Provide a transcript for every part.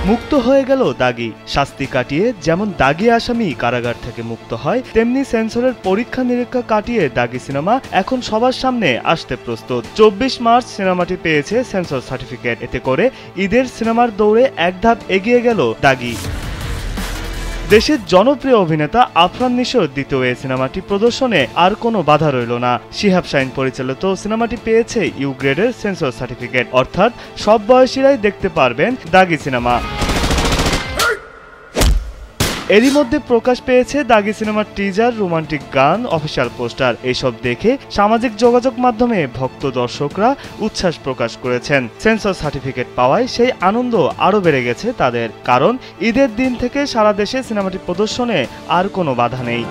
মুক্ত হয়ে গেল দাগি। শাস্তি কাটিয়ে যেমন দাগি আসামি কারাগার থেকে মুক্ত হয়, তেমনি সেন্সরের পরীক্ষা নিরীক্ষা কাটিয়ে দাগি সিনেমা এখন সবার সামনে আসতে প্রস্তুত। 24 মার্চ সিনেমাটি পেয়েছে সেন্সর সার্টিফিকেট। এতে করে ঈদের সিনেমার দৌড়ে এক ধাপ এগিয়ে গেল দাগি। দেশের জনপ্রিয় অভিনেতা আফরান নিশোর দ্বিতীয় এই সিনেমাটি প্রদর্শনে আর কোনো বাধা রইল না। শিহাব শাহীন পরিচালিত সিনেমাটি পেয়েছে ইউ গ্রেডের সেন্সর সার্টিফিকেট, অর্থাৎ সব বয়সীরাই দেখতে পারবেন দাগি সিনেমা। এরই মধ্যে প্রকাশ পেয়েছে দাগি সিনেমার টিজার, রোমান্টিক গান, অফিসিয়াল পোস্টার। এইসব দেখে সামাজিক যোগাযোগ মাধ্যমে ভক্ত দর্শকরা উচ্ছ্বাস প্রকাশ করেছেন। সেন্সর সার্টিফিকেট পাওয়ায় সেই আনন্দ আরও বেড়ে গেছে তাদের, কারণ ঈদের দিন থেকে সারা দেশে সিনেমাটি প্রদর্শনে আর কোনো বাধা নেই।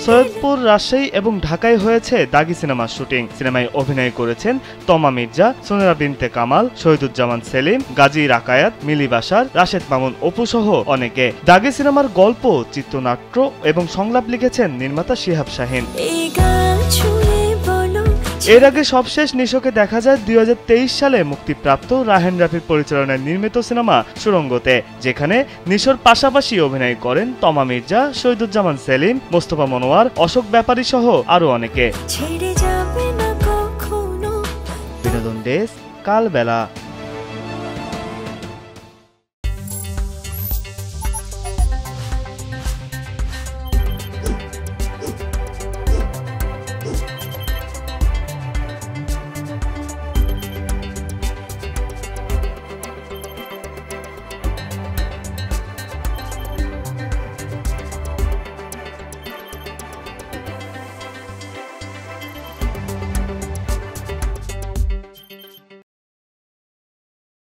সৈয়দপুর, রাজশাহী এবং ঢাকায় হয়েছে দাগি সিনেমার শুটিং। সিনেমায় অভিনয় করেছেন তমা মির্জা, সোনেরা বিনতে কামাল, শহীদুজ্জামান সেলিম, গাজী রাকায়াত, মিলি বাশার, রাশেদ মামুন অপু সহ অনেকে। দাগি সিনেমার গল্প, চিত্রনাট্য এবং সংলাপ লিখেছেন নির্মাতা শিহাব শাহীন। এর আগে সবশেষ নিশোকে দেখা যায় 2023 সালে মুক্তিপ্রাপ্ত রাহেন রাফির পরিচালনায় নির্মিত সিনেমা সুড়ঙ্গতে, যেখানে নিশোর পাশাপাশি অভিনয় করেন তমা মির্জা, শহীদুজ্জামান সেলিম, মোস্তফা মনোয়ার, অশোক ব্যাপারী সহ আরো অনেকে। বিনোদন ডেস্ক, কালবেলা।